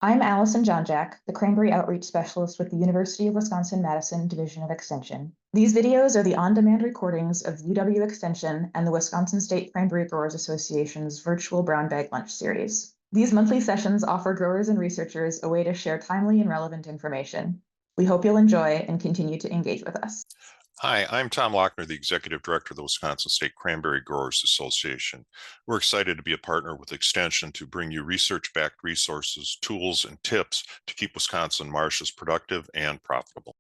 I'm Allison Jonjak, the Cranberry Outreach Specialist with the University of Wisconsin-Madison Division of Extension. These videos are the on-demand recordings of UW Extension and the Wisconsin State Cranberry Growers Association's virtual brown bag lunch series. These monthly sessions offer growers and researchers a way to share timely and relevant information. We hope you'll enjoy and continue to engage with us. Hi, I'm Tom Lochner, the Executive Director of the Wisconsin State Cranberry Growers Association. We're excited to be a partner with Extension to bring you research-backed resources, tools, and tips to keep Wisconsin marshes productive and profitable.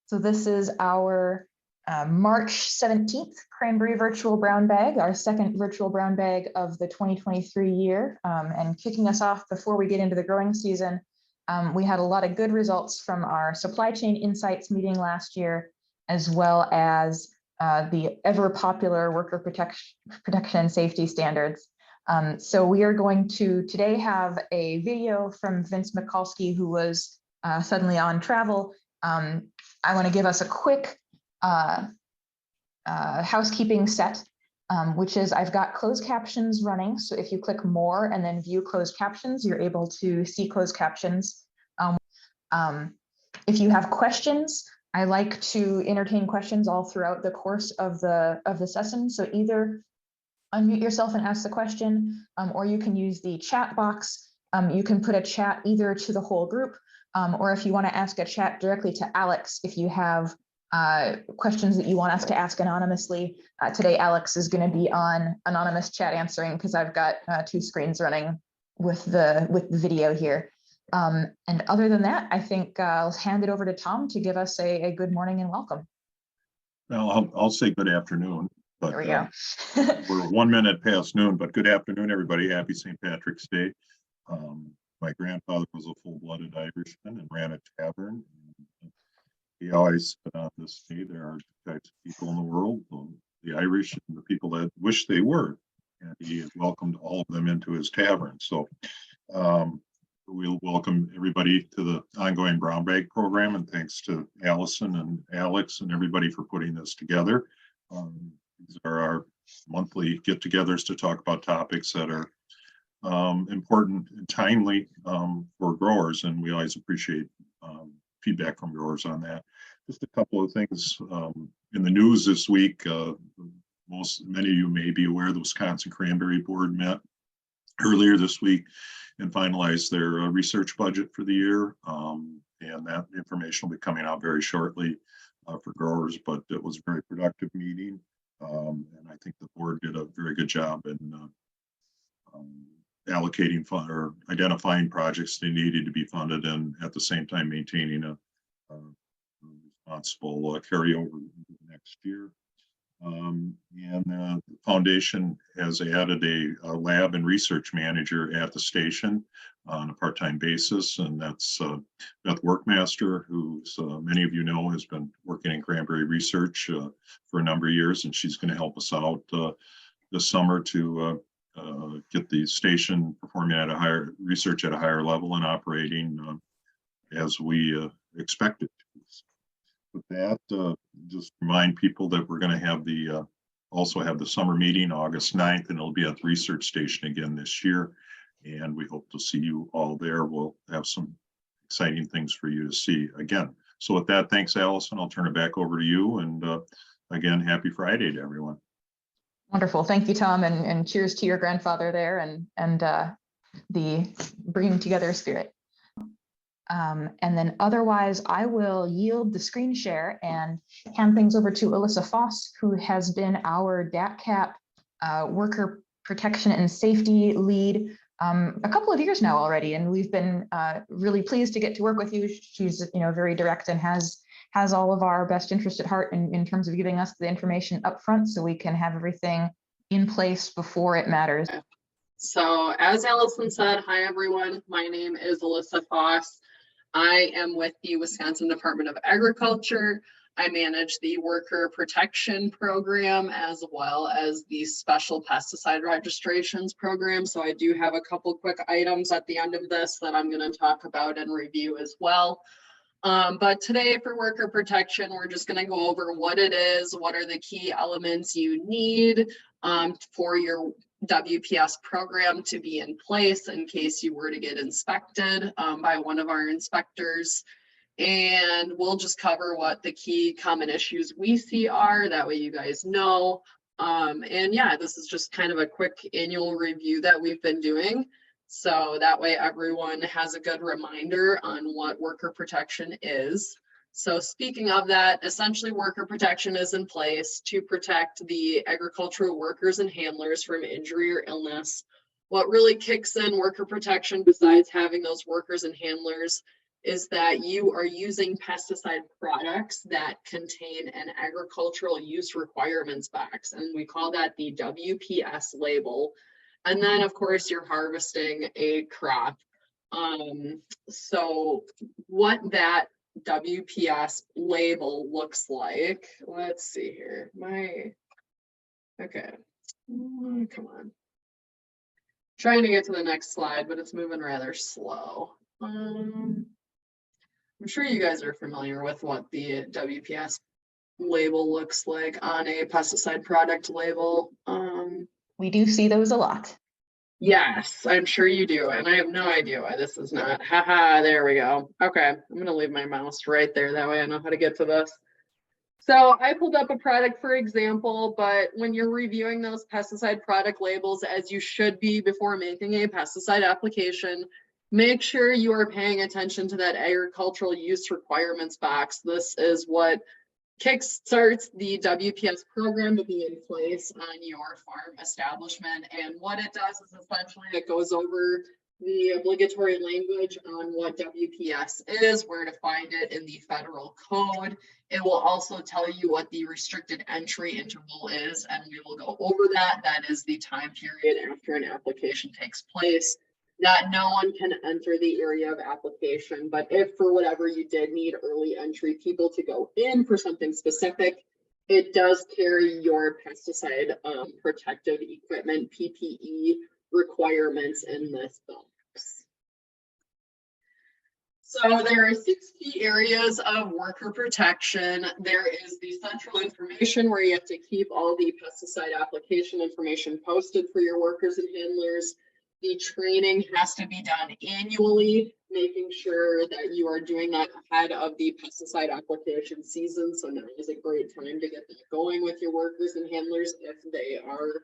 So this is our March 17th Cranberry Virtual Brown Bag, our second virtual brown bag of the 2023 year. And kicking us off before we get into the growing season, we had a lot of good results from our supply chain insights meeting last year, as well as the ever popular worker protection and safety standards. So we are going to today have a video from Vince Mikulski, who was suddenly on travel. I want to give us a quick housekeeping set, which is I've got closed captions running. So if you click more and then view closed captions, you're able to see closed captions. If you have questions, I like to entertain questions all throughout the course of the session. So either unmute yourself and ask the question, or you can use the chat box. You can put a chat either to the whole group, or if you want to ask a chat directly to Alex, if you have questions that you want us to ask anonymously. Today, Alex is going to be on anonymous chat answering because I've got two screens running with the video here. And other than that, I think I'll hand it over to Tom to give us a good morning and welcome. Well, I'll say good afternoon, but there we go. We're 1 minute past noon, but good afternoon, everybody. Happy St. Patrick's Day. My grandfather was a full-blooded Irishman and ran a tavern. He always said on this day, there are two types of people in the world, the Irish and the people that wish they were. And he has welcomed all of them into his tavern. So we'll welcome everybody to the ongoing brown bag program. And thanks to Allison and Alex and everybody for putting this together. These are our monthly get-togethers to talk about topics that are important and timely for growers, and we always appreciate feedback from growers on that. Just a couple of things in the news this week. Many of you may be aware the Wisconsin Cranberry Board met earlier this week and finalized their research budget for the year, and that information will be coming out very shortly for growers, but it was a very productive meeting, and I think the board did a very good job in allocating fund or identifying projects they needed to be funded, and at the same time maintaining a responsible carryover next year. And the foundation has added a lab and research manager at the station on a part-time basis, and that's Beth Workmaster, who many of you know has been working in cranberry research for a number of years, and she's going to help us out this summer to get the station performing at a higher research at a higher level and operating as we expected. With that, just remind people that we're going to have also have the summer meeting August 9th, and it'll be at the research station again this year. And we hope to see you all there. We'll have some exciting things for you to see again. So with that, thanks, Allison. I'll turn it back over to you. And again, happy Friday to everyone. Wonderful. Thank you, Tom, and cheers to your grandfather there and the bringing together spirit. And then otherwise, I will yield the screen share and hand things over to Alyssa Foss, who has been our DATCP worker protection and safety lead a couple of years now already, and we've been really pleased to get to work with you. She's very direct and has all of our best interest at heart in terms of giving us the information up front so we can have everything in place before it matters. So as Allison said, hi everyone, my name is Alyssa Foss. I am with the Wisconsin Department of Agriculture. I manage the worker protection program as well as the special pesticide registrations program. So I do have a couple quick items at the end of this that I'm going to talk about and review as well. But today for worker protection, we're just going to go over what it is, what are the key elements you need for your WPS program to be in place in case you were to get inspected by one of our inspectors. And we'll just cover what the key common issues we see are. That way you guys know. And yeah, this is just kind of a quick annual review that we've been doing. So that way everyone has a good reminder on what worker protection is. So speaking of that, essentially worker protection is in place to protect the agricultural workers and handlers from injury or illness. What really kicks in worker protection besides having those workers and handlers is that you are using pesticide products that contain an agricultural use requirements box, and we call that the WPS label. And then of course you're harvesting a crop. So what that WPS label looks like, let's see here, okay, come on. Trying to get to the next slide, but it's moving rather slow. I'm sure you guys are familiar with what the WPS label looks like on a pesticide product label. We do see those a lot. Yes, I'm sure you do. And I have no idea why this is not. Haha, there we go. Okay, I'm going to leave my mouse right there. That way I know how to get to this. So I pulled up a product for example, but when you're reviewing those pesticide product labels, as you should be before making a pesticide application, make sure you are paying attention to that agricultural use requirements box. This is what kickstarts the WPS program to be in place on your farm establishment. And what it does is essentially it goes over the obligatory language on what WPS is, where to find it in the federal code. It will also tell you what the restricted entry interval is, and we will go over that. That is the time period after an application takes place that no one can enter the area of application. But if for whatever you did need early entry people to go in for something specific, it does carry your pesticide protective equipment, PPE requirements in this box. So there are 6 key areas of worker protection. There is the central information where you have to keep all the pesticide application information posted for your workers and handlers. The training has to be done annually, making sure that you are doing that ahead of the pesticide application season. So now is a great time to get that going with your workers and handlers if they are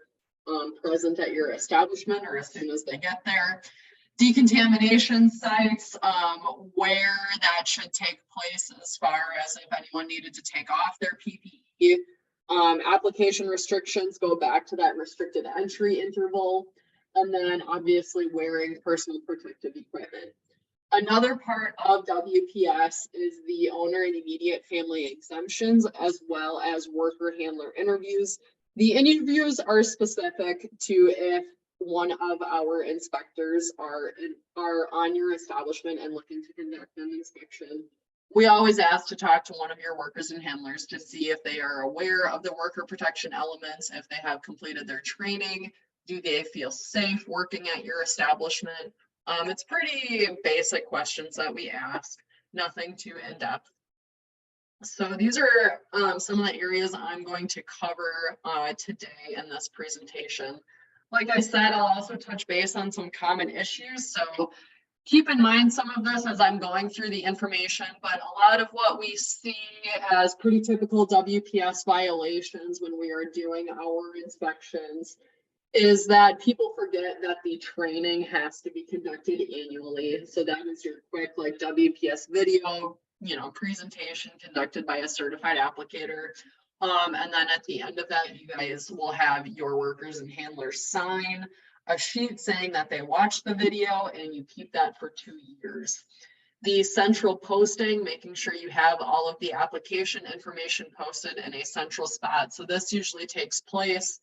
present at your establishment or as soon as they get there. Decontamination sites, where that should take place as far as if anyone needed to take off their PPE. Application restrictions go back to that restricted entry interval. And then obviously wearing personal protective equipment. Another part of WPS is the owner and immediate family exemptions, as well as worker handler interviews. The interviews are specific to if one of our inspectors are on your establishment and looking to conduct an inspection. We always ask to talk to one of your workers and handlers to see if they are aware of the worker protection elements, if they have completed their training. Do they feel safe working at your establishment? It's pretty basic questions that we ask, nothing too in-depth. So these are some of the areas I'm going to cover today in this presentation. Like I said, I'll also touch base on some common issues. So keep in mind some of this as I'm going through the information, but a lot of what we see as pretty typical WPS violations when we are doing our inspections is that people forget that the training has to be conducted annually. So that is your quick like WPS video, presentation conducted by a certified applicator. And then at the end of that, you guys will have your workers and handlers sign a sheet saying that they watched the video, and you keep that for 2 years. The central posting, making sure you have all of the application information posted in a central spot. So this usually takes place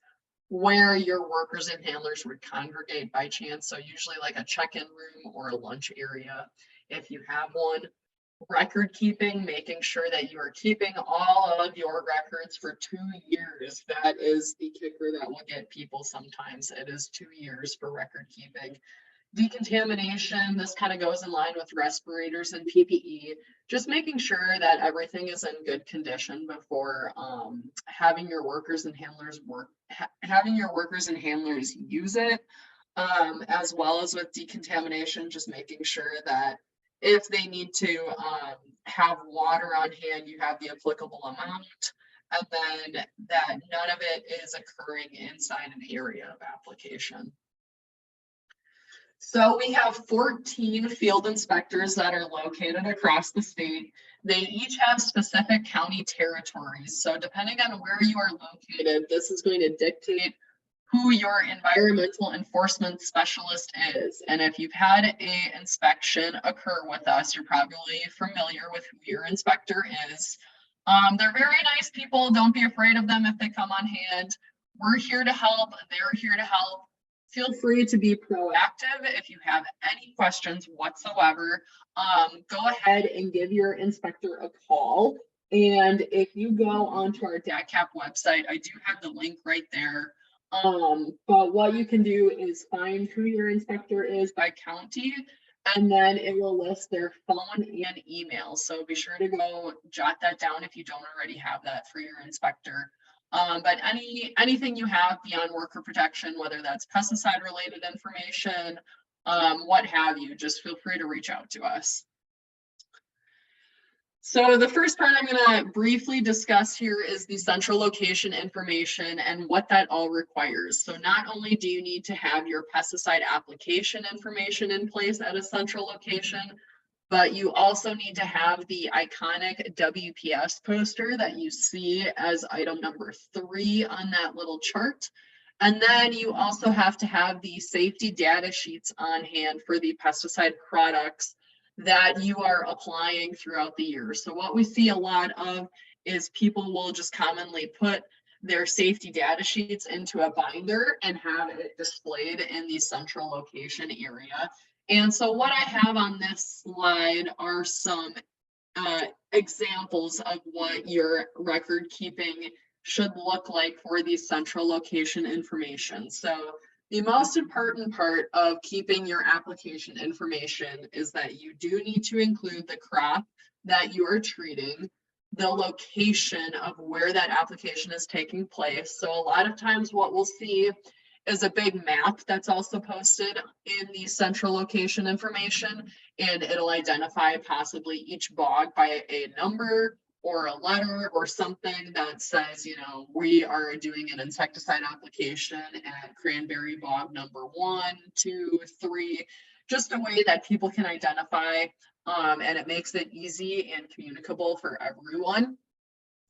where your workers and handlers would congregate by chance. So usually like a check-in room or a lunch area, if you have one. Record keeping, making sure that you are keeping all of your records for 2 years. That is the kicker that will get people sometimes. It is 2 years for record keeping. Decontamination, this kind of goes in line with respirators and PPE, just making sure that everything is in good condition before having your workers and handlers use it, as well as with decontamination, just making sure that if they need to have water on hand, you have the applicable amount, and then that none of it is occurring inside an area of application. So we have 14 field inspectors that are located across the state. They each have specific county territories. So depending on where you are located, this is going to dictate who your environmental enforcement specialist is. And if you've had an inspection occur with us, you're probably familiar with who your inspector is. They're very nice people. Don't be afraid of them if they come on hand. We're here to help. They're here to help. Feel free to be proactive if you have any questions whatsoever. Go ahead and give your inspector a call. And if you go onto our DATCP website, I do have the link right there. But what you can do is find who your inspector is by county, and then it will list their phone and email. So be sure to go jot that down if you don't already have that for your inspector. But anything you have beyond worker protection, whether that's pesticide related information, what have you, just feel free to reach out to us. So the first part I'm going to briefly discuss here is the central location information and what that all requires. So not only do you need to have your pesticide application information in place at a central location, but you also need to have the iconic WPS poster that you see as item number 3 on that little chart. And then you also have to have the safety data sheets on hand for the pesticide products that you are applying throughout the year. So what we see a lot of is people will just commonly put their safety data sheets into a binder and have it displayed in the central location area. And so what I have on this slide are some examples of what your record keeping should look like for the central location information. So the most important part of keeping your application information is that you do need to include the crop that you are treating, the location of where that application is taking place. So a lot of times what we'll see is a big map that's also posted in the central location information, and it'll identify possibly each bog by a number or a letter or something that says, you know, we are doing an insecticide application at Cranberry bog number 1, 2, 3, just a way that people can identify, and it makes it easy and communicable for everyone.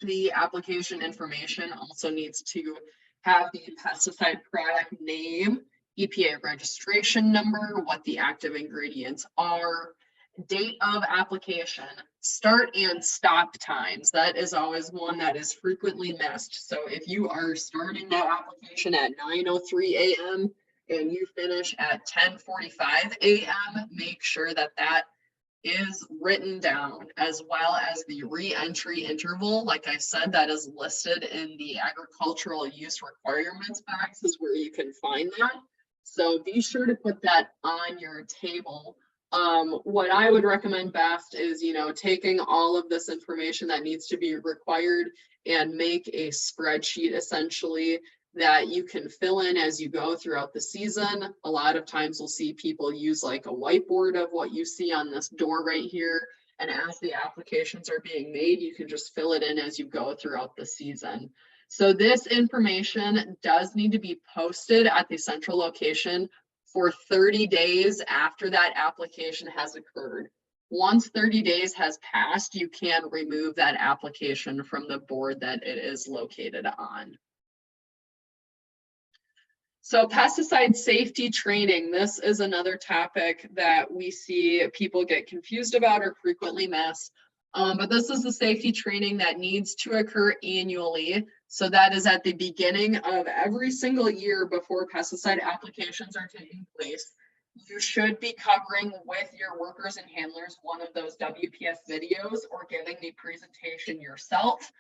The application information also needs to have the pesticide product name, EPA registration number, what the active ingredients are, date of application, start and stop times. That is always one that is frequently missed. So if you are starting that application at 9:03 a.m. and you finish at 10:45 a.m., make sure that that is written down, as well as the re-entry interval. Like I said, that is listed in the agricultural use requirements box is where you can find that. So be sure to put that on your table. What I would recommend best is, you know, taking all of this information that needs to be required and make a spreadsheet essentially that you can fill in as you go throughout the season. A lot of times we'll see people use like a whiteboard of what you see on this door right here. And as the applications are being made, you can just fill it in as you go throughout the season. So this information does need to be posted at the central location for 30 days after that application has occurred. Once 30 days has passed, you can remove that application from the board that it is located on. So pesticide safety training, this is another topic that we see people get confused about or frequently miss. But this is the safety training that needs to occur annually. So that is at the beginning of every single year before pesticide applications are taking place. You should be covering with your workers and handlers one of those WPS videos or giving the presentation yourself.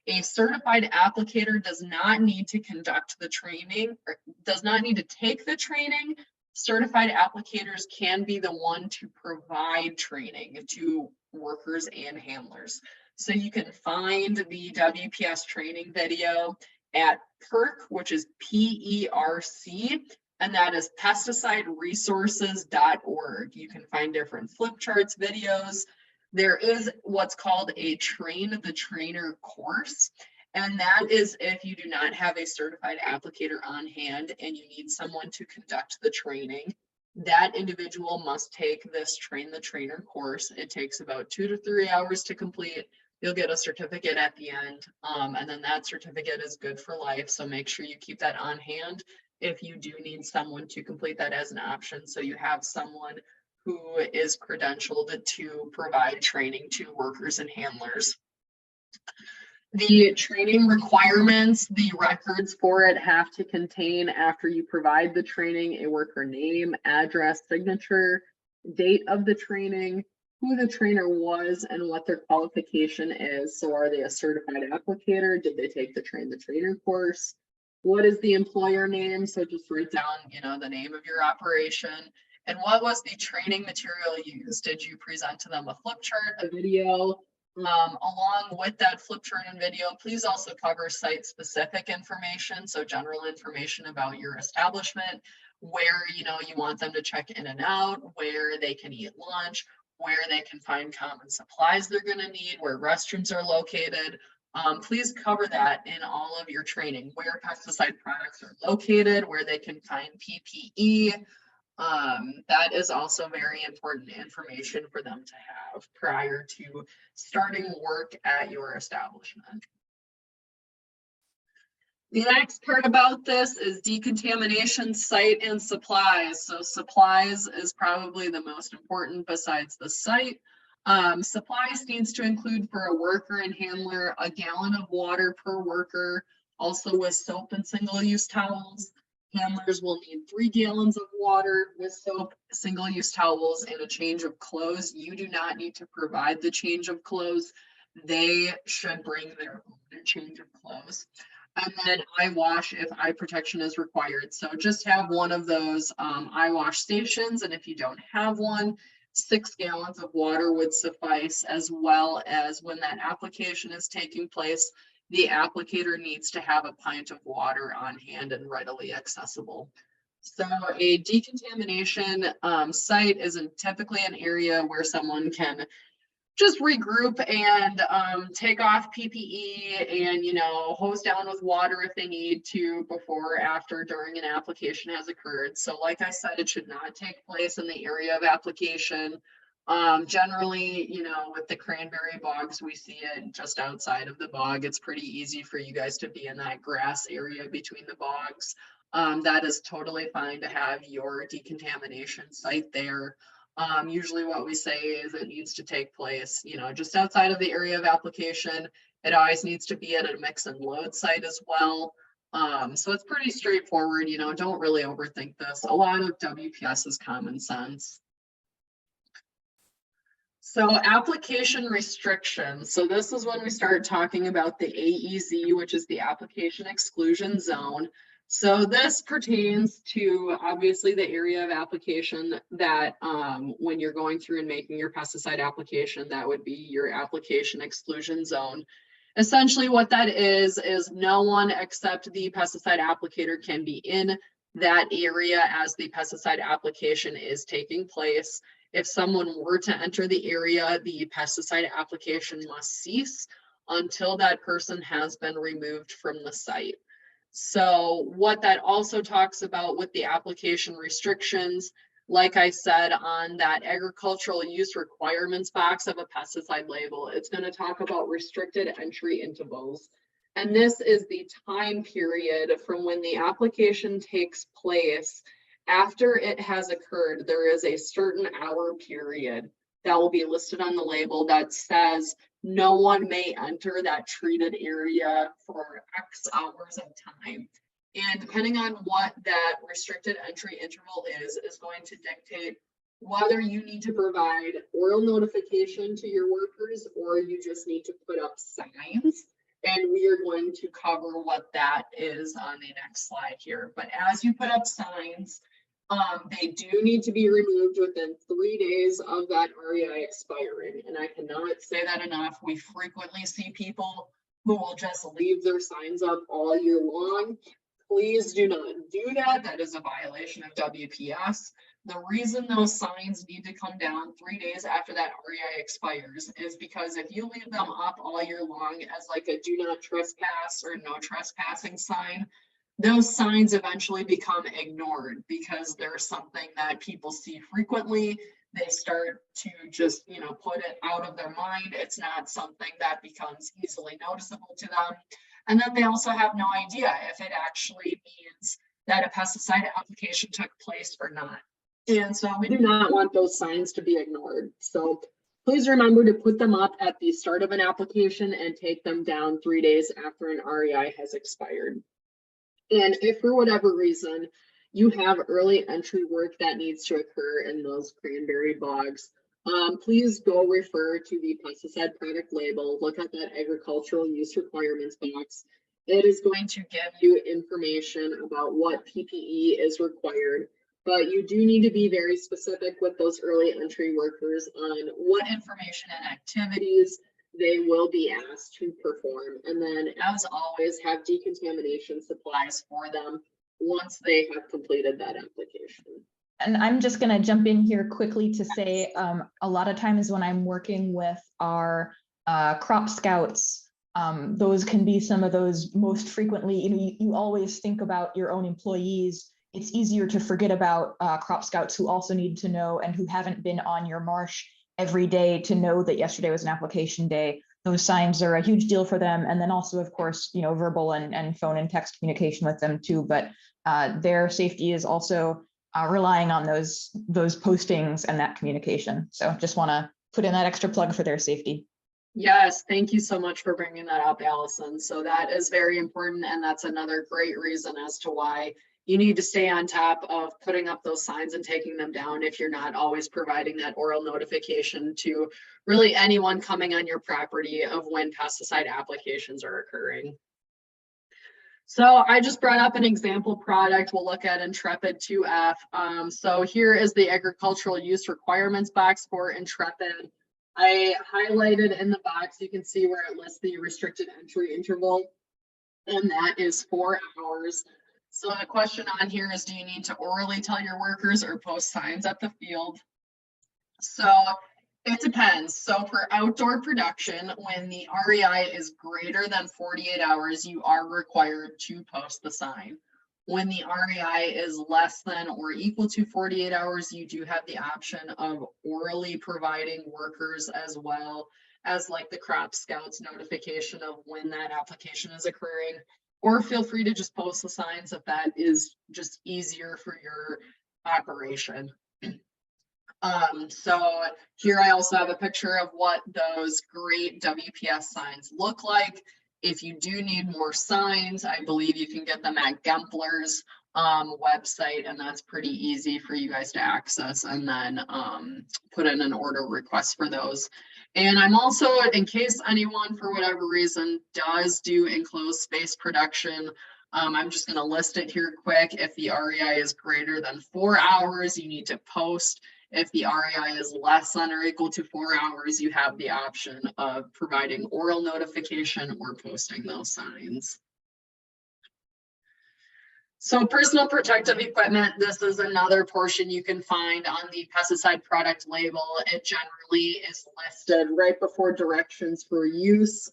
A certified applicator does not need to conduct the training, or does not need to take the training, certified applicators can be the one to provide training to workers and handlers. So you can find the WPS training video at PERC, which is PERC, and that is pesticideresources.org. You can find different flip charts, videos. There is what's called a train the trainer course. And that is if you do not have a certified applicator on hand and you need someone to conduct the training, that individual must take this train the trainer course. It takes about 2 to 3 hours to complete. You'll get a certificate at the end, and then that certificate is good for life. So make sure you keep that on hand if you do need someone to complete that as an option. So you have someone who is credentialed to provide training to workers and handlers. The training requirements, the records for it have to contain, after you provide the training, a worker name, address, signature, date of the training, who the trainer was, and what their qualification is. So are they a certified applicator? Did they take the train the trainer course? What is the employer name? So just write down, the name of your operation. And what was the training material used? Did you present to them a flip chart, a video? Along with that flip chart and video, please also cover site-specific information. So general information about your establishment, where you want them to check in and out, where they can eat lunch, where they can find common supplies they're going to need, where restrooms are located. Please cover that in all of your training, where pesticide products are located, where they can find PPE. That is also very important information for them to have prior to starting work at your establishment. The next part about this is decontamination site and supplies. So supplies is probably the most important besides the site. Supplies needs to include for a worker and handler, a gallon of water per worker, also with soap and single-use towels. Handlers will need 3 gallons of water with soap, single-use towels, and a change of clothes. You do not need to provide the change of clothes. They should bring their own change of clothes. And then eye wash if eye protection is required. So just have one of those eye wash stations. And if you don't have one, 6 gallons of water would suffice, as well as when that application is taking place, the applicator needs to have a pint of water on hand and readily accessible. So a decontamination site isn't typically an area where someone can just regroup and take off PPE and, hose down with water if they need to before, after, during an application has occurred. So like I said, it should not take place in the area of application. Generally, with the cranberry bogs, we see it just outside of the bog. It's pretty easy for you guys to be in that grass area between the bogs. That is totally fine to have your decontamination site there. Usually what we say is it needs to take place, just outside of the area of application. It always needs to be at a mix and load site as well. So it's pretty straightforward, don't really overthink this. A lot of WPS is common sense. So application restrictions. So this is when we start talking about the AEZ, which is the application exclusion zone. So this pertains to obviously the area of application that when you're going through and making your pesticide application, that would be your application exclusion zone. Essentially what that is no one except the pesticide applicator can be in that area as the pesticide application is taking place. If someone were to enter the area, the pesticide application must cease until that person has been removed from the site. So what that also talks about with the application restrictions, like I said, on that agricultural use requirements box of a pesticide label, it's going to talk about restricted entry intervals. And this is the time period from when the application takes place. After it has occurred, there is a certain hour period that will be listed on the label that says no one may enter that treated area for X hours of time. And depending on what that restricted entry interval is going to dictate whether you need to provide oral notification to your workers or you just need to put up signs. And we are going to cover what that is on the next slide here. But as you put up signs, They do need to be removed within 3 days of that REI expiring. And I cannot say that enough. We frequently see people who will just leave their signs up all year long. Please do not do that. That is a violation of WPS. The reason those signs need to come down 3 days after that REI expires is because if you leave them up all year long as like a do not trespass or no trespassing sign, those signs eventually become ignored because there's something that people see frequently. They start to just, put it out of their mind. It's not something that becomes easily noticeable to them. And then they also have no idea if it actually means that a pesticide application took place or not. And so we do not want those signs to be ignored. So please remember to put them up at the start of an application and take them down 3 days after an REI has expired. And if for whatever reason you have early entry work that needs to occur in those cranberry bogs, please go refer to the pesticide product label, look at that agricultural use requirements box. It is going to give you information about what PPE is required, but you do need to be very specific with those early entry workers on what information and activities they will be asked to perform. And then, as always, have decontamination supplies for them once they have completed that application. And I'm just going to jump in here quickly to say a lot of times when I'm working with our crop scouts, those can be some of those most frequently, you always think about your own employees. It's easier to forget about crop scouts who also need to know and who haven't been on your marsh every day to know that yesterday was an application day. Those signs are a huge deal for them. And then also, of course, verbal and phone and text communication with them too. But their safety is also relying on those postings and that communication. So just want to put in that extra plug for their safety. Yes, thank you so much for bringing that up, Allison. So that is very important. And that's another great reason as to why you need to stay on top of putting up those signs and taking them down if you're not always providing that oral notification to really anyone coming on your property of when pesticide applications are occurring. So I just brought up an example product. We'll look at Intrepid 2F. So here is the agricultural use requirements box for Intrepid. I highlighted in the box, you can see where it lists the restricted entry interval, and that is 4 hours. So the question on here is, do you need to orally tell your workers or post signs at the field? So it depends. So for outdoor production, when the REI is greater than 48 hours, you are required to post the sign. When the REI is less than or equal to 48 hours, you do have the option of orally providing workers as well as like the crop scouts notification of when that application is occurring. Or feel free to just post the signs if that is just easier for your operation. So here I also have a picture of what those great WPS signs look like. If you do need more signs, I believe you can get them at Gempler's website, and that's pretty easy for you guys to access, and then put in an order request for those. And I'm also, in case anyone for whatever reason does do enclosed space production, I'm just going to list it here quick. If the REI is greater than 4 hours, you need to post. If the REI is less than or equal to 4 hours, you have the option of providing oral notification or posting those signs. So personal protective equipment, this is another portion you can find on the pesticide product label. It generally is listed right before directions for use,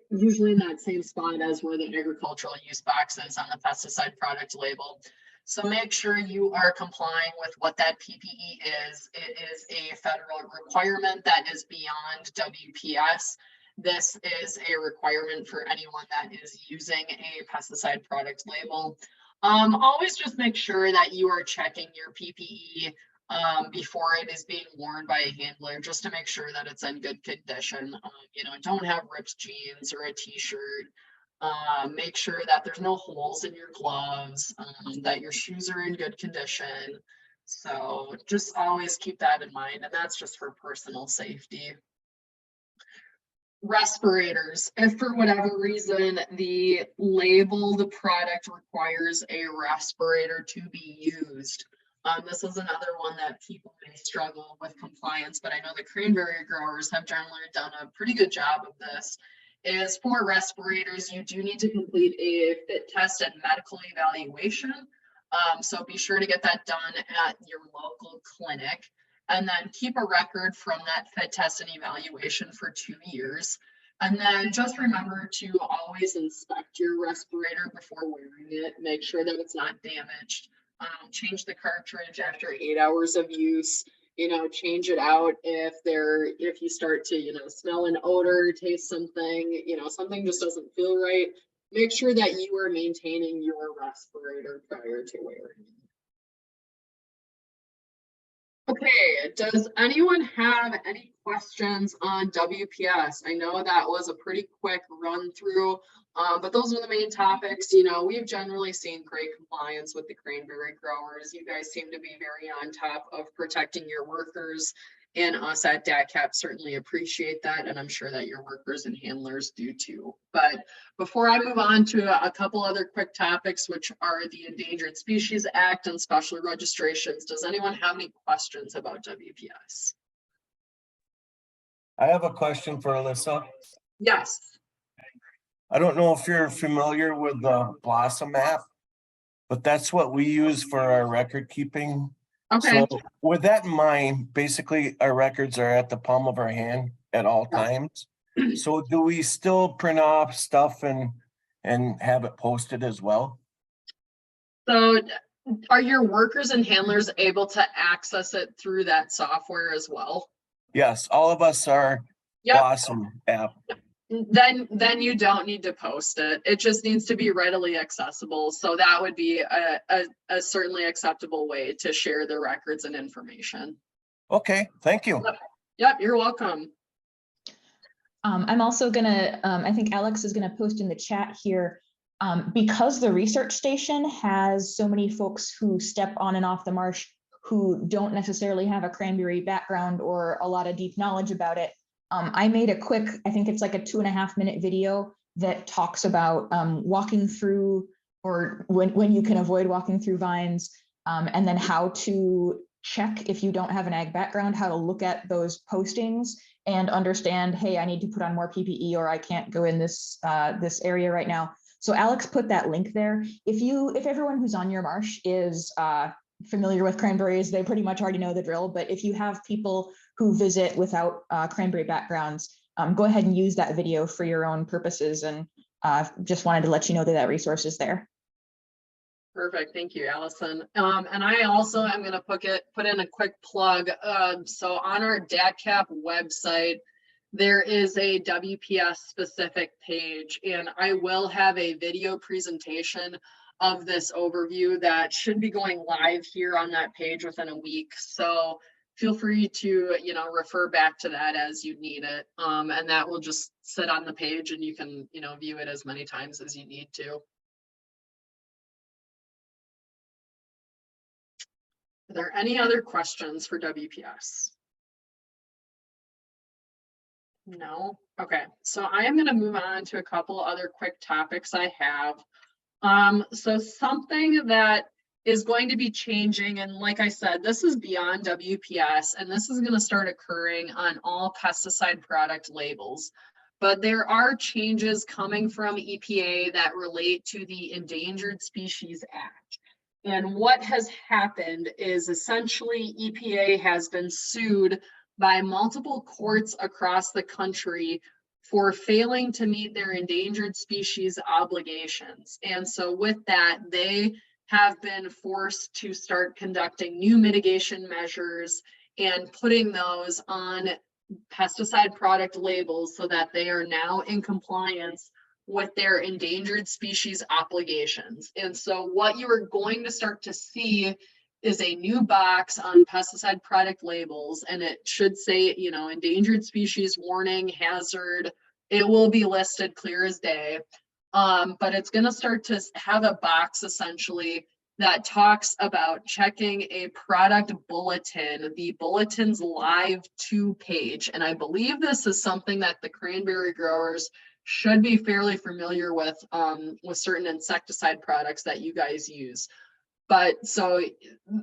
usually in that same spot as where the agricultural use box is on the pesticide product label. So make sure you are complying with what that PPE is. It is a federal requirement that is beyond WPS. This is a requirement for anyone that is using a pesticide product label. Always just make sure that you are checking your PPE before it is being worn by a handler, just to make sure that it's in good condition. Don't have ripped jeans or a t-shirt. Make sure that there's no holes in your gloves, that your shoes are in good condition. So just always keep that in mind, and that's just for personal safety. Respirators. If for whatever reason the labeled product requires a respirator to be used, this is another one that people may struggle with compliance, but I know the cranberry growers have generally done a pretty good job of this. Is for respirators, you do need to complete a fit test and medical evaluation. So be sure to get that done at your local clinic, and then keep a record from that fit test and evaluation for 2 years. And then just remember to always inspect your respirator before wearing it. Make sure that it's not damaged. Change the cartridge after 8 hours of use. You know, change it out if you start to, you know, smell an odor, taste something, you know, something just doesn't feel right. Make sure that you are maintaining your respirator prior to wearing it. Okay, does anyone have any questions on WPS? I know that was a pretty quick run through, but those are the main topics. You know, we've generally seen great compliance with the cranberry growers. You guys seem to be very on top of protecting your workers, and us at DATCP certainly appreciate that, and I'm sure that your workers and handlers do too. But before I move on to a couple other quick topics, which are the Endangered Species Act and special registrations, does anyone have any questions about WPS? I have a question for Alyssa. Yes. I don't know if you're familiar with the Blossom app, but that's what we use for our record keeping. Okay. So with that in mind, basically our records are at the palm of our hand at all times. So do we still print off stuff and have it posted as well? So are your workers and handlers able to access it through that software as well? Yes, all of us are Yep. Blossom app. Then you don't need to post it. It just needs to be readily accessible. So that would be a certainly acceptable way to share the records and information. Okay, thank you. Yep, you're welcome. I'm also gonna, I think Alex is gonna post in the chat here, because the research station has so many folks who step on and off the marsh who don't necessarily have a cranberry background or a lot of deep knowledge about it. I made a quick, I think it's like a 2.5-minute video that talks about walking through, or when you can avoid walking through vines, and then how to check if you don't have an ag background, how to look at those postings and understand, hey, I need to put on more PPE, or I can't go in this this area right now. So Alex put that link there. If everyone who's on your marsh is familiar with cranberries, they pretty much already know the drill. But if you have people who visit without cranberry backgrounds, go ahead and use that video for your own purposes. And just wanted to let you know that that resource is there. Perfect. Thank you, Allison. And I also am going to put in a quick plug. So on our DATCP website, there is a WPS specific page, and I will have a video presentation of this overview that should be going live here on that page within a week. So feel free to, you know, refer back to that as you need it. And that will just sit on the page, and you can, you know, view it as many times as you need to. Are there any other questions for WPS? No? Okay, so I am going to move on to a couple other quick topics I have. So something that is going to be changing, and like I said, this is beyond WPS, and this is going to start occurring on all pesticide product labels. But there are changes coming from EPA that relate to the Endangered Species Act. And what has happened is essentially EPA has been sued by multiple courts across the country for failing to meet their endangered species obligations. And so with that, they have been forced to start conducting new mitigation measures and putting those on pesticide product labels so that they are now in compliance with their endangered species obligations. And so what you are going to start to see is a new box on pesticide product labels, and it should say, you know, endangered species warning, hazard. It will be listed clear as day, but it's going to start to have a box essentially that talks about checking a product bulletin, the Bulletin's Live 2 page. And I believe this is something that the cranberry growers should be fairly familiar with certain insecticide products that you guys use. But so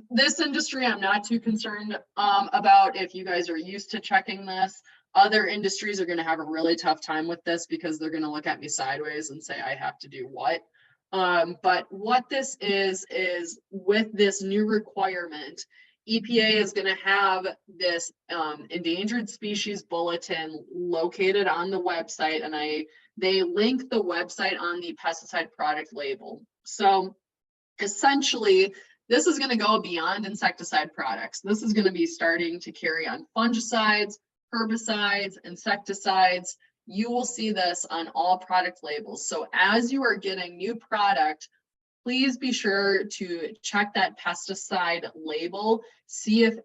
this industry, I'm not too concerned about if you guys are used to checking this. Other industries are going to have a really tough time with this because they're going to look at me sideways and say, I have to do what? But what this is with this new requirement, EPA is going to have this endangered species bulletin located on the website, and they link the website on the pesticide product label. So essentially, this is going to go beyond insecticide products. This is going to be starting to carry on fungicides, herbicides, insecticides. You will see this on all product labels. So as you are getting new product, please be sure to check that pesticide label, see if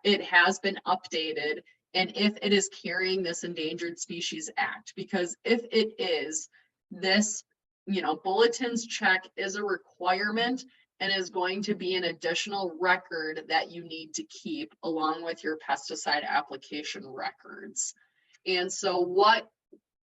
it has been updated and if it is carrying this Endangered Species Act. Because if it is, this, bulletins check is a requirement and is going to be an additional record that you need to keep along with your pesticide application records. And so what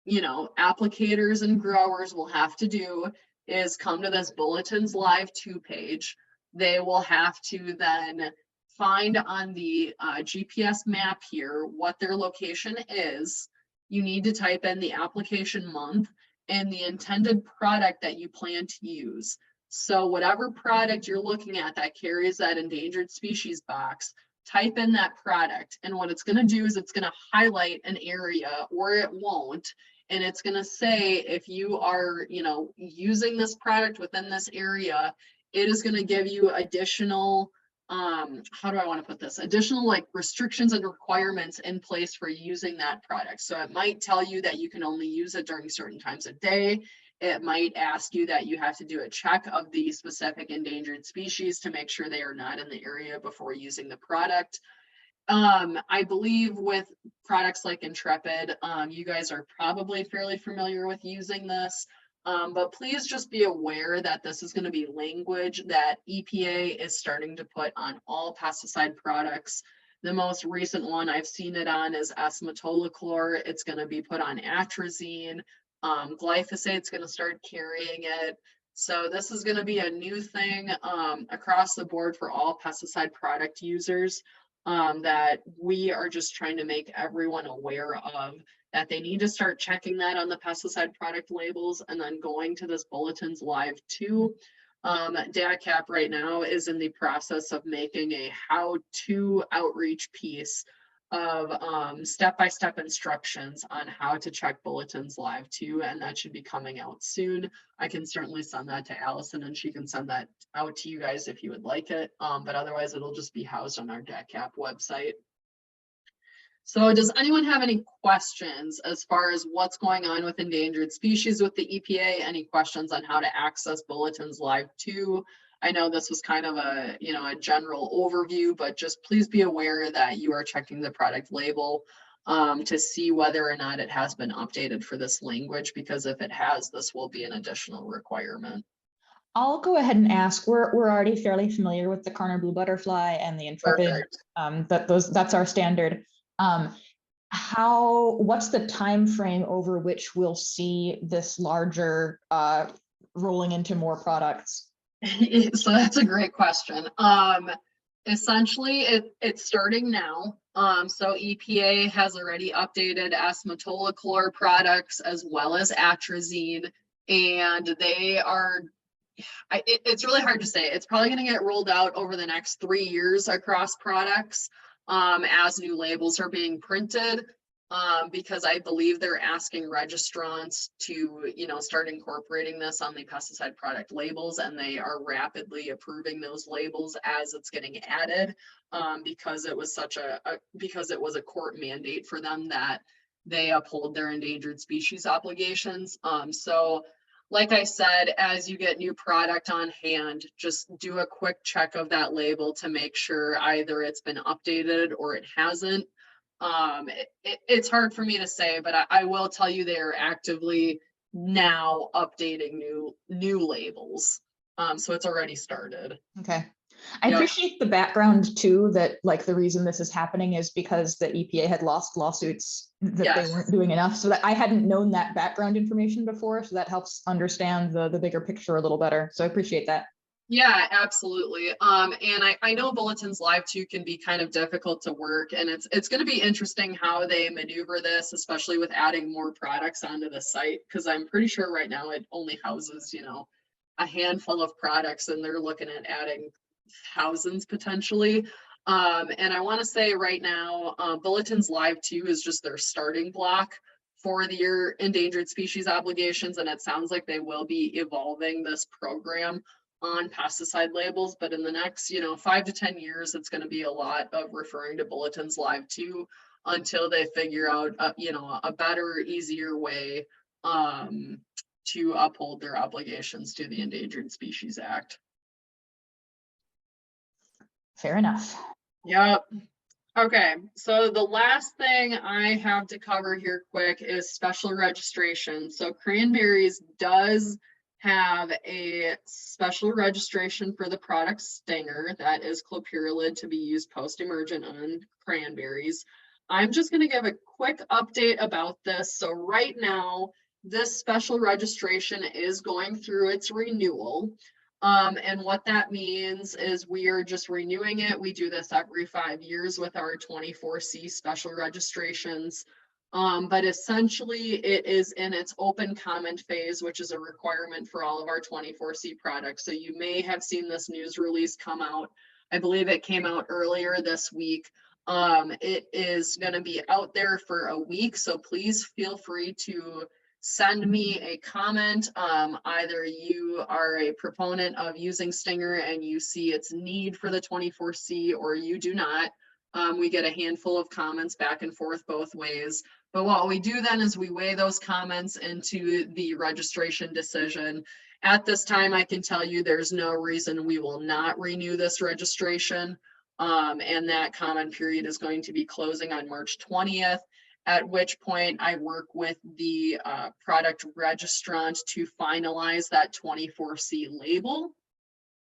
applicators and growers will have to do is come to this Bulletin's Live 2 page. They will have to then find on the GPS map here what their location is. You need to type in the application month and the intended product that you plan to use. So whatever product you're looking at that carries that endangered species box, type in that product. And what it's going to do is it's going to highlight an area, or it won't. And it's going to say, if you are, using this product within this area, it is going to give you additional, how do I want to put this? Additional like restrictions and requirements in place for using that product. So it might tell you that you can only use it during certain times of day. It might ask you that you have to do a check of the specific endangered species to make sure they are not in the area before using the product. I believe with products like Intrepid, you guys are probably fairly familiar with using this, but please just be aware that this is going to be language that EPA is starting to put on all pesticide products. The most recent one I've seen it on is S-metolachlor. It's going to be put on atrazine. Glyphosate's going to start carrying it. So this is going to be a new thing across the board for all pesticide product users. That we are just trying to make everyone aware of, that they need to start checking that on the pesticide product labels and then going to this Bulletin's Live 2. DATCP right now is in the process of making a how-to outreach piece of step-by-step instructions on how to check Bulletin's Live 2, and that should be coming out soon. I can certainly send that to Allison and she can send that out to you guys if you would like it, but otherwise it'll just be housed on our DATCP website. So does anyone have any questions as far as what's going on with endangered species with the EPA? Any questions on how to access Bulletin's Live 2? I know this was kind of a, a general overview, but just please be aware that you are checking the product label to see whether or not it has been updated for this language, because if it has, this will be an additional requirement. I'll go ahead and ask, we're already fairly familiar with the Carner blue butterfly and the Intrepid. That's our standard. What's the time frame over which we'll see this larger rolling into more products? So that's a great question. Essentially it's starting now. So EPA has already updated S-metolachlor products as well as atrazine, and they are, it's really hard to say. It's probably going to get rolled out over the next 3 years across products as new labels are being printed. Because I believe they're asking registrants to, start incorporating this on the pesticide product labels, and they are rapidly approving those labels as it's getting added, because it was because it was a court mandate for them that they uphold their endangered species obligations. So like I said, as you get new product on hand, just do a quick check of that label to make sure either it's been updated or it hasn't. It's hard for me to say, but I will tell you they are actively now updating new labels. So it's already started. Okay. I Yep. appreciate the background too, that like the reason this is happening is because the EPA had lost lawsuits that they Yes. weren't doing enough. So that I hadn't known that background information before. So that helps understand the bigger picture a little better. So I appreciate that. Yeah, absolutely. And I know Bulletins Live too can be kind of difficult to work, and it's going to be interesting how they maneuver this, especially with adding more products onto the site, because I'm pretty sure right now it only houses, a handful of products, and they're looking at adding thousands potentially. And I want to say right now, Bulletins Live 2 is just their starting block for the endangered species obligations, and it sounds like they will be evolving this program on pesticide labels, but in the next 5 to 10 years it's going to be a lot of referring to Bulletins Live 2 until they figure out a better, easier way to uphold their obligations to the Endangered Species Act. Fair enough. Yep. Okay, so the last thing I have to cover here quick is special registration. So Cranberries does have a special registration for the product Stinger that is clopyralid to be used post-emergent on cranberries. I'm just going to give a quick update about this. So right now, this special registration is going through its renewal. And what that means is we are just renewing it. We do this every 5 years with our 24C special registrations. But essentially it is in its open comment phase, which is a requirement for all of our 24C products. So you may have seen this news release come out. I believe it came out earlier this week. It is going to be out there for a week. So please feel free to send me a comment. Either you are a proponent of using Stinger and you see its need for the 24C, or you do not. We get a handful of comments back and forth both ways. But what we do then is we weigh those comments into the registration decision. At this time, I can tell you there's no reason we will not renew this registration. And that comment period is going to be closing on March 20th, at which point I work with the product registrant to finalize that 24C label.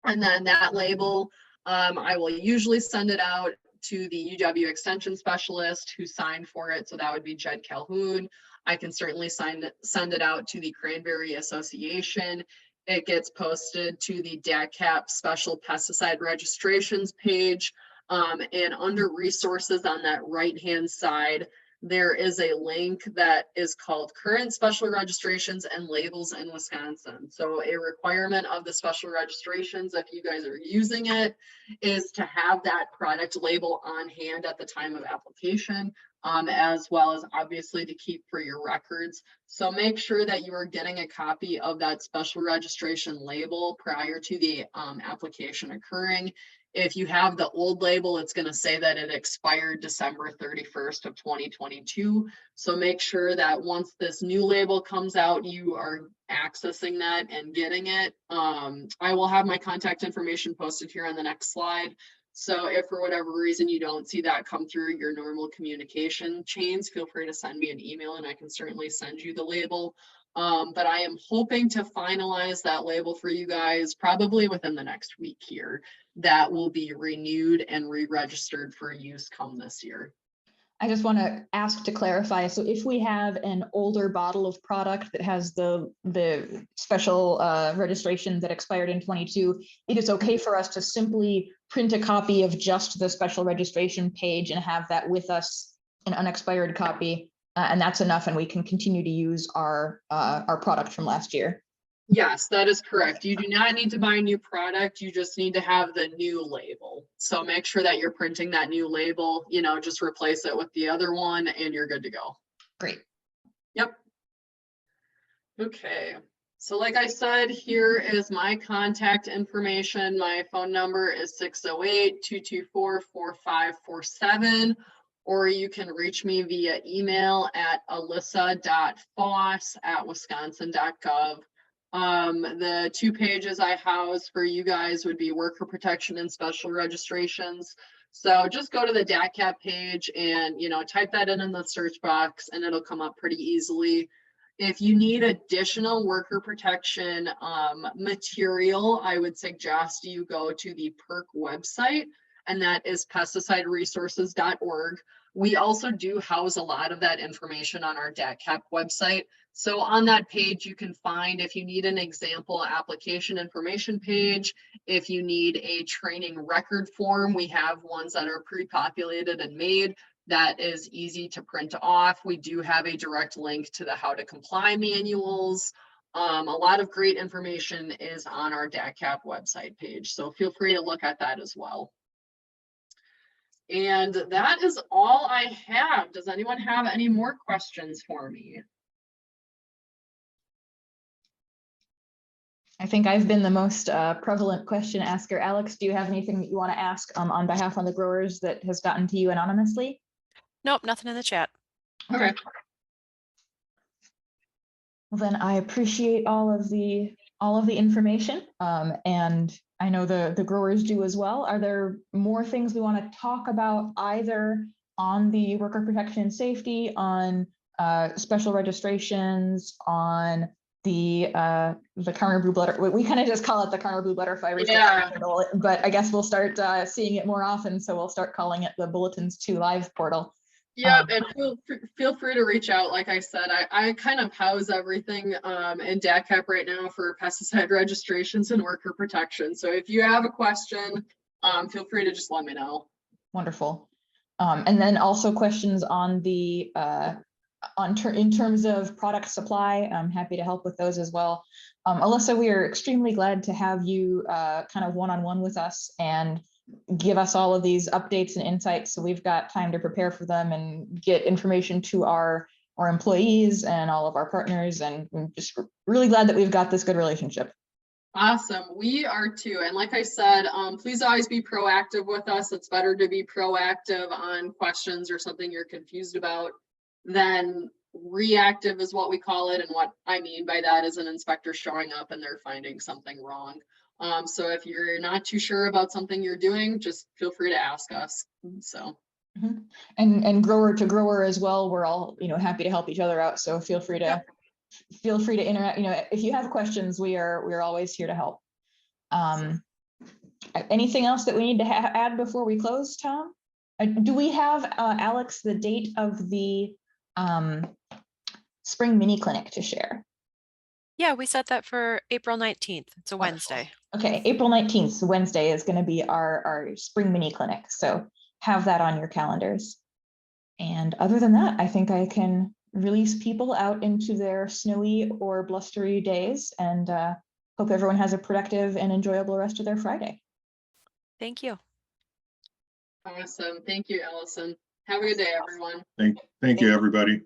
And then that label, I will usually send it out to the UW extension specialist who signed for it. So that would be Jed Calhoun. I can certainly send it out to the Cranberry Association. It gets posted to the DATCP special pesticide registrations page. And under resources on that right-hand side, there is a link that is called Current Special Registrations and Labels in Wisconsin. So a requirement of the special registrations, if you guys are using it, is to have that product label on hand at the time of application, as well as obviously to keep for your records. So make sure that you are getting a copy of that special registration label prior to the application occurring. If you have the old label, it's going to say that it expired December 31st of 2022. So make sure that once this new label comes out, you are accessing that and getting it. I will have my contact information posted here on the next slide. So if for whatever reason you don't see that come through your normal communication chains, feel free to send me an email and I can certainly send you the label. But I am hoping to finalize that label for you guys probably within the next week here. That will be renewed and re-registered for use come this year. I just want to ask to clarify. So if we have an older bottle of product that has the special registration that expired in 22, it is okay for us to simply print a copy of just the special registration page and have that with us, an unexpired copy, and that's enough, and we can continue to use our product from last year. Yes, that is correct. You do not need to buy a new product. You just need to have the new label. So make sure that you're printing that new label, just replace it with the other one and you're good to go. Great. Yep. Okay. So like I said, here is my contact information. My phone number is 608-224-4547, or you can reach me via email at alyssa.foss@wisconsin.gov. The 2 pages I house for you guys would be worker protection and special registrations. So just go to the DATCP page and, type that in the search box and it'll come up pretty easily. If you need additional worker protection material, I would suggest you go to the PERC website, and that is pesticideresources.org. We also do house a lot of that information on our DATCP website. So on that page, you can find if you need an example application information page, if you need a training record form, we have ones that are pre-populated and made. That is easy to print off. We do have a direct link to the how to comply manuals. A lot of great information is on our DATCP website page, so feel free to look at that as well. And that is all I have. Does anyone have any more questions for me? I think I've been the most prevalent question asker. Alex, do you have anything that you want to ask on behalf of the growers that has gotten to you anonymously? Nope, nothing in the chat. Okay. Well, then I appreciate all of the information, and I know the growers do as well. Are there more things we want to talk about either on the worker protection and safety, on special registrations, on the Carner Blue Butterfly? We kind of just call it the Carner Blue Butterfly Research Portal, but I guess we'll start seeing it more often. So we'll start calling it the Bulletins 2 Live portal. Yeah, and feel free to reach out. Like I said, I kind of house everything in DATCP right now for pesticide registrations and worker protection. So if you have a question, feel free to just let me know. Wonderful. And then also questions on the in terms of product supply. I'm happy to help with those as well. Alyssa, we are extremely glad to have you kind of one-on-one with us and give us all of these updates and insights, so we've got time to prepare for them and get information to our employees and all of our partners, and I'm just really glad that we've got this good relationship. Awesome. We are too. And like I said, please always be proactive with us. It's better to be proactive on questions or something you're confused about than reactive is what we call it. And what I mean by that is an inspector showing up and they're finding something wrong. So if you're not too sure about something you're doing, just feel free to ask us. So. Mm-hmm. And grower to grower as well. We're all, happy to help each other out. So feel free to interact. If you have questions, we're always here to help. Anything else that we need to add before we close, Tom? Do we have, Alex, the date of the spring mini clinic to share? Yeah, we set that for April 19th. It's a Wednesday. Okay, April 19th, Wednesday, is going to be our spring mini clinic. So have that on your calendars. And other than that, I think I can release people out into their snowy or blustery days, and hope everyone has a productive and enjoyable rest of their Friday. Thank you. Awesome. Thank you, Allison. Have a good day, everyone. Thank you, everybody.